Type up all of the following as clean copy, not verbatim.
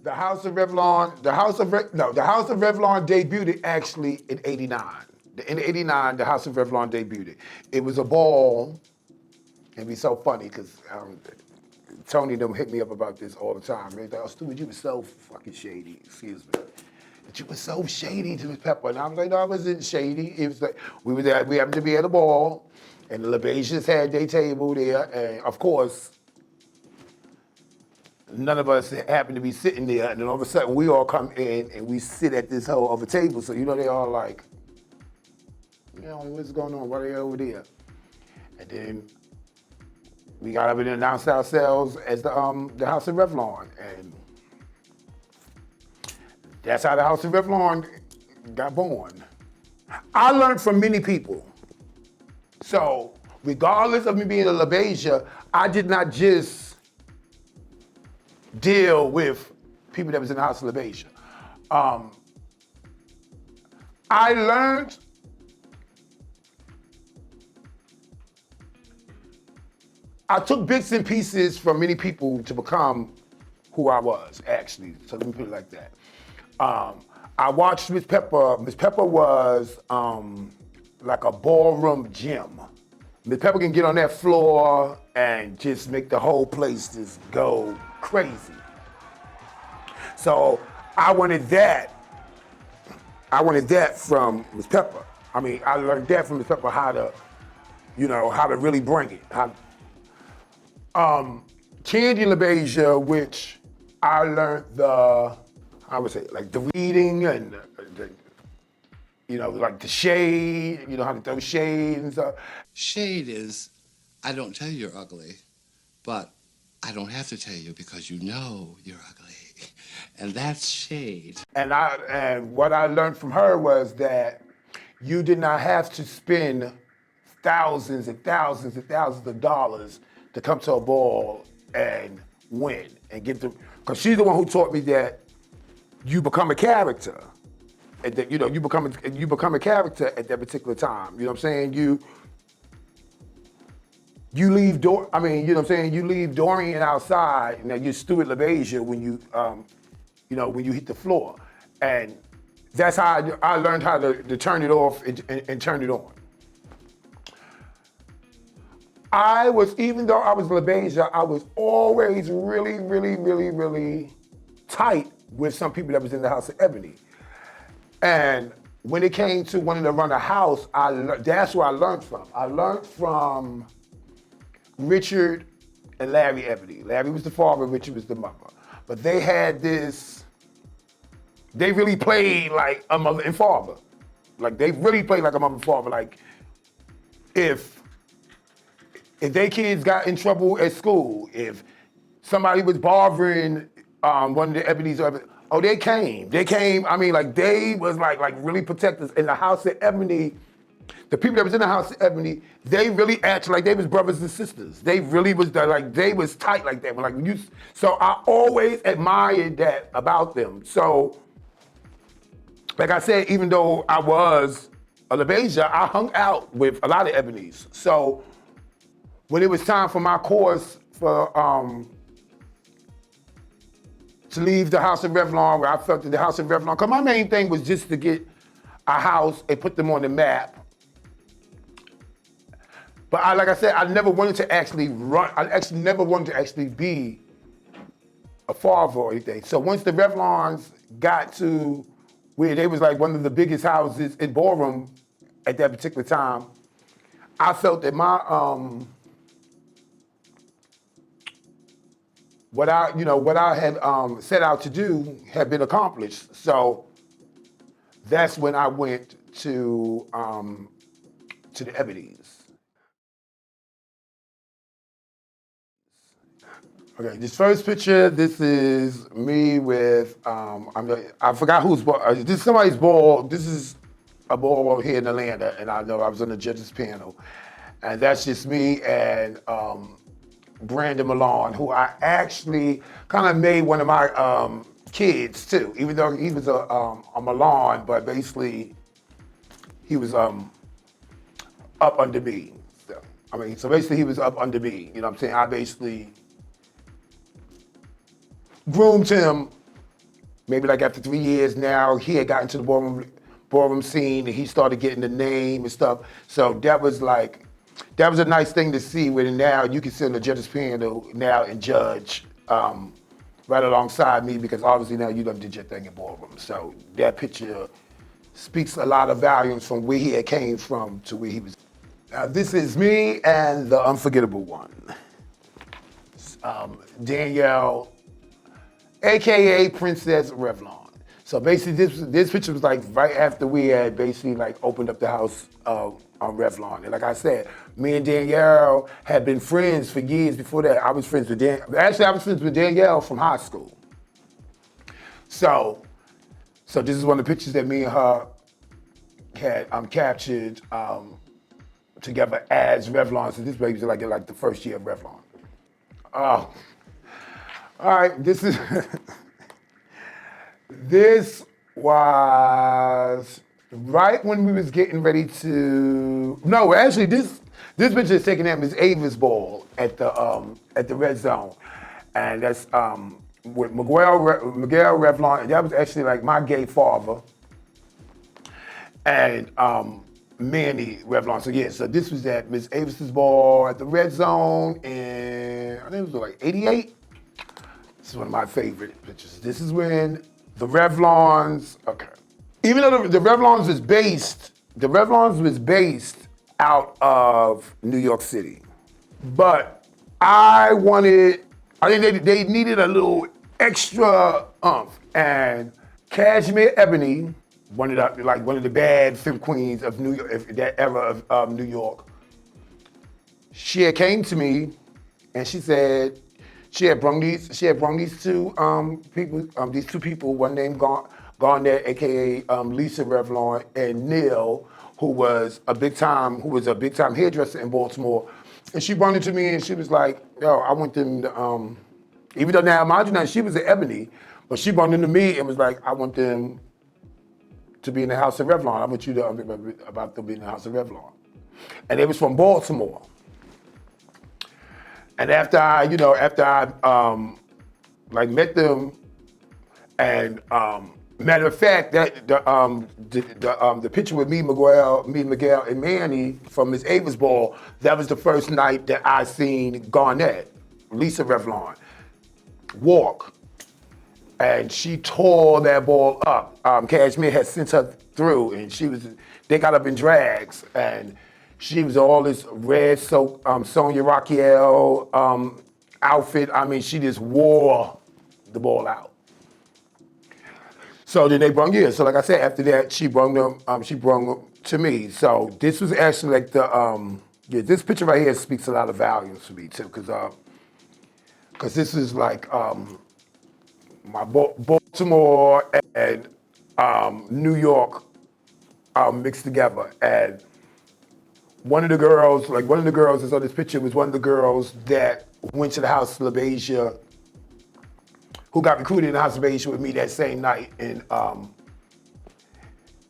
The House of Revlon, the House of Revlon debuted actually in '89. In '89, the House of Revlon debuted. It was a ball, and be so funny because Tony them hit me up about this all the time. They thought, oh, Stewart, you were so fucking shady. Excuse me. But you were so shady to Miss Pepper. And I was like, no, I wasn't shady. It was like we happened to be at a ball, and the Libatians had their table there, and of course, none of us happened to be sitting there, and then all of a sudden we all come in and we sit at this whole other table. So they all like, what's going on? Why are they over there? And then we got up and announced ourselves as the House of Revlon, and that's how the House of Revlon got born. I learned from many people. So regardless of me being a LaBeija, I did not just deal with people that was in the House of LaBeija. I learned I took bits and pieces from many people to become who I was, actually. So let me put it like that. I watched Miss Pepper. Miss Pepper was like a ballroom gym. Miss Pepper can get on that floor and just make the whole place just go crazy. So I wanted that. I wanted that from Miss Pepper. I mean, I learned that from Miss Pepper how to really bring it. Candy LaBeija, which I learned like the reading and like the shade, how to throw shade and stuff. Shade is, I don't tell you you're ugly, but I don't have to tell you because you know you're ugly. And that's shade. And what I learned from her was that you did not have to spend thousands and thousands and thousands of dollars to come to a ball and win and get the, because she's the one who taught me that you become a character. And that, you become a character at that particular time. You know what I'm saying? You leave you leave Dorian outside, and then you're Stewart LaBeija when you hit the floor. And that's how I learned how to turn it off and turn it on. Even though I was LaBeija, I was always really, really, really, really tight with some people that was in the House of Ebony. And when it came to wanting to run a house, that's where I learned from. I learned from Richard and Larry Ebony. Larry was the father, Richard was the mother. But they had this, they really played like a mother and father. Like they really played like a mother and father. Like if their kids got in trouble at school, if somebody was bothering one of the Ebony's, they came. I mean, like they was like really protectors. In the House of Ebony, the people that was in the House of Ebony, they really acted like they was brothers and sisters. They really was they was tight like that. So I always admired that about them. So, like I said, even though I was a LaBeija, I hung out with a lot of Ebonies. So when it was time for my course to leave the House of Revlon, where I felt that the House of Revlon, because my main thing was just to get a house and put them on the map. But like I said, I never wanted to actually run. I actually never wanted to actually be a father or anything. So once the Revlons got to where they was like one of the biggest houses in Ballroom at that particular time, I felt that my what I had set out to do had been accomplished. So that's when I went to the Ebonies. Okay, this first picture, this is me with, I forgot whose ball, this is somebody's ball. This is a ball here in Atlanta, and I know I was on the judges panel. And that's just me and Brandon Milan, who I actually kind of made one of my kids too, even though he was a Milan, but basically he was up under me. So basically he was up under me, you know what I'm saying? I basically groomed him. Maybe like after 3 years now, he had gotten to the ballroom scene and he started getting the name and stuff. So that was a nice thing to see where now you can sit on the judge's panel now and judge right alongside me because obviously now you done did your thing in ballroom. So that picture speaks a lot of volumes from where he had came from to where he was. Now this is me and the unforgettable one. Danielle, AKA Princess Revlon. So basically this picture was like right after we had basically like opened up the house on Revlon. And like I said, me and Danielle had been friends for years before that. I was friends with Danielle from high school. So this is one of the pictures that me and her had captured together as Revlon. So this baby's like the first year of Revlon. Oh, all right, this was right when we was getting ready to, no, actually this picture is taken at Miss Ava's ball at the Red Zone. And that's with Miguel Revlon, and that was actually like my gay father. And Manny Revlon. So yeah, so this was at Miss Avis's ball at the Red Zone in, I think it was like 88. This is one of my favorite pictures. This is when the Revlons, okay. Even though the Revlons was based out of New York City. But I think they needed a little extra oomph. And Cashmere Ebony, one of the bad femme queens of New York, that era of New York, she had came to me and she said, she had brung these two people, one named Garnett, aka Lisa Revlon, and Neil, who was a big time hairdresser in Baltimore. And she brought it to me and she was like, yo, I want them to, even though now, mind you now, she was at Ebony, but she brought them to me and was like, I want them to be in the House of Revlon. I want you to about them being in the House of Revlon. And they was from Baltimore. And after I met them, and matter of fact, that the picture with me, Miguel, and Manny from Miss Ava's ball, that was the first night that I seen Garnett, Lisa Revlon, walk. And she tore that ball up. Cashmere had sent her through, and they got up in drags, and she was all this red Sonia Raquel outfit. I mean, she just wore the ball out. So then they brung, so like I said, after that, she brung them to me. So this was actually like this picture right here speaks a lot of volumes for me too, because this is like, my Baltimore and New York mixed together. And one of the girls that's on this picture was one of the girls that went to the House of LaBeija, who got recruited in the House of LaBeija with me that same night in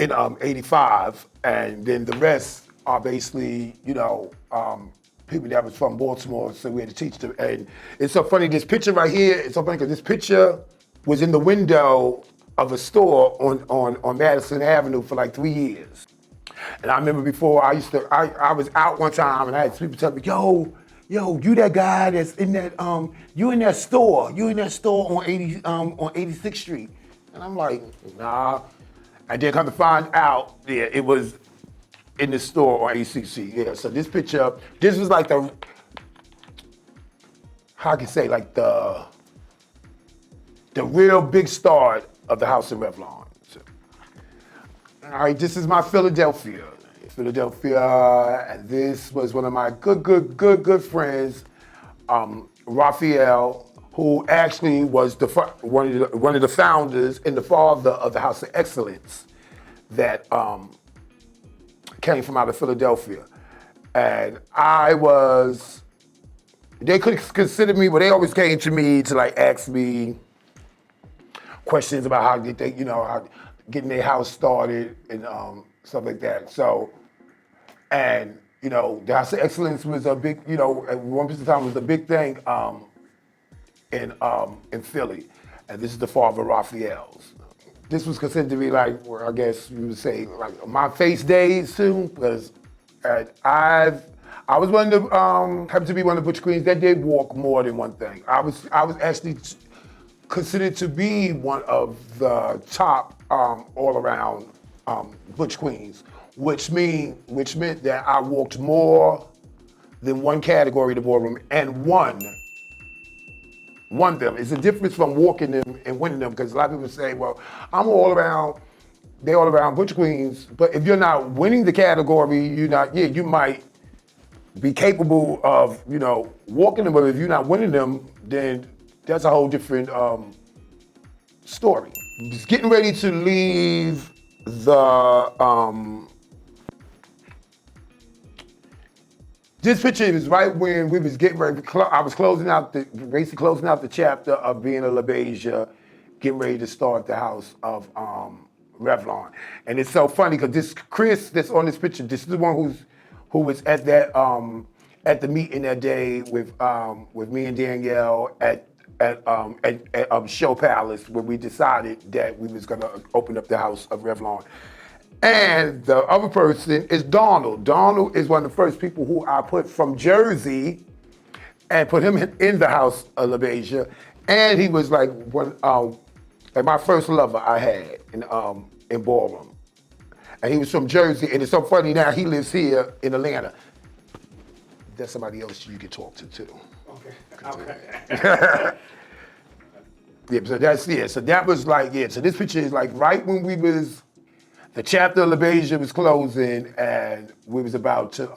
85. And then the rest are basically, people that was from Baltimore, so we had to teach them. And it's so funny, this picture right here, it's so funny because this picture was in the window of a store on Madison Avenue for like 3 years. And I remember before I was out one time and I had people tell me, yo, you that guy that's in that, you in that store on 86th Street. And I'm like, nah. And then come to find out, yeah, it was in the store on 86th Street, yeah. So this picture, this was like the, how I can say, like the real big start of the House of Revlon. So, all right, this is my Philadelphia, and this was one of my good friends, Raphael, who actually was one of the founders and the father of the House of Excellence that came from out of Philadelphia. And they could consider me, but they always came to me to like ask me questions about how getting their house started and stuff like that. So, and the House of Excellence was a big, at one point in time was a big thing in Philly. and this is the father of Raphael's. This was considered to be like, well, I guess you would say, like my face days too, because I was one of the, happened to be one of the butch queens that did walk more than one thing. I was actually considered to be one of the top all around butch queens, which meant that I walked more than one category of the ballroom and won them. It's a difference from walking them and winning them, because a lot of people say, well, they're all around butch queens, but if you're not winning the category, you might be capable of, walking them, but if you're not winning them, then that's a whole different story. Just getting ready to leave this picture is right when we was getting ready. I was basically closing out the chapter of being a LaBeija, getting ready to start the House of Revlon. And it's so funny because this Chris that's on this picture, this is the one who was at that at the meeting that day with me and Danielle at Show Palace, where we decided that we was gonna open up the House of Revlon. And the other person is Donald. Donald is one of the first people who I put from Jersey and put him in the House of LaBeija. And he was like like my first lover I had in Ballroom. And he was from Jersey, and it's so funny now he lives here in Atlanta. That's somebody else you can talk to too. Okay. So that was like, so this picture is like right when the chapter of LaBeija was closing and we was about to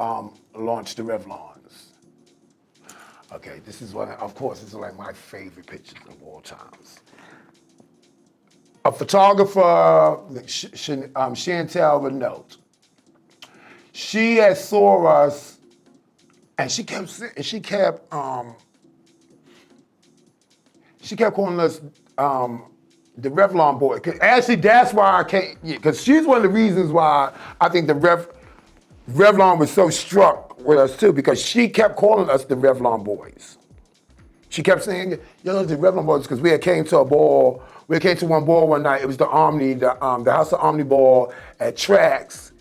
launch the Revlons. Okay, this is like my favorite pictures of all times. A photographer, Chantel Renault, she had saw us and she kept calling us the Revlon boy. Actually, that's why I came, because she's one of the reasons why I think the Revlon was so struck with us too, because she kept calling us the Revlon boys. She kept saying, the Revlon boys, because we came to one ball one night. It was the Omni, the House of Omni ball at Trax.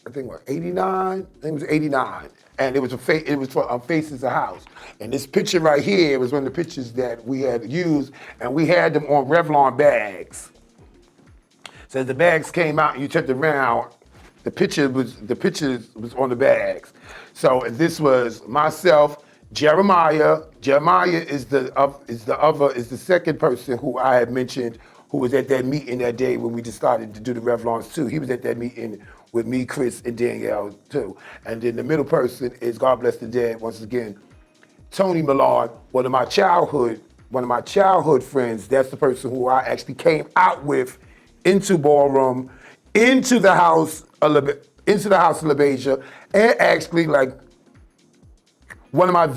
I think 89? I think it was 89. And it was for Faces of House. And this picture right here was one of the pictures that we had used, and we had them on Revlon bags. So as the bags came out and you turned around, the picture was on the bags. So this was myself, Jeremiah. Jeremiah is the second person who I had mentioned who was at that meeting that day when we decided to do the Revlons too. He was at that meeting with me, Chris, and Danielle too. And then the middle person is, God bless the dead, once again, Tony Millard, one of my childhood friends. That's the person who I actually came out with into Ballroom, into the House of LaBeija, and actually like one out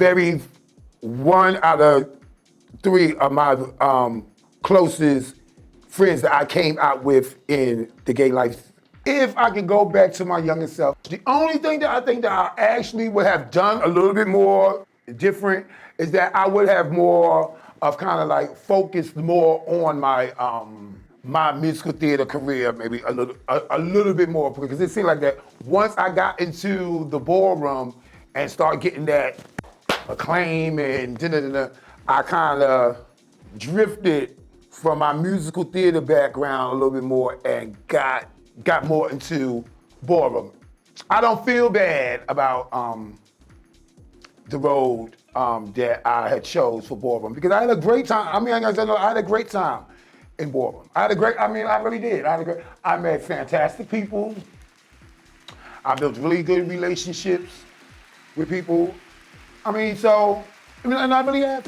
of three of my closest friends that I came out with in the gay life. If I could go back to my younger self, the only thing that I think that I actually would have done a little bit more different is that I would have more of kind of like focused more on my my musical theater career, maybe a little bit more, because it seemed like that once I got into the ballroom and started getting that acclaim and I kind of drifted from my musical theater background a little bit more and got more into Ballroom. I don't feel bad about the road that I had chose for Ballroom, because I had a great time. I had a great time in Ballroom. I really did. I met fantastic people. I built really good relationships with people. And I really had.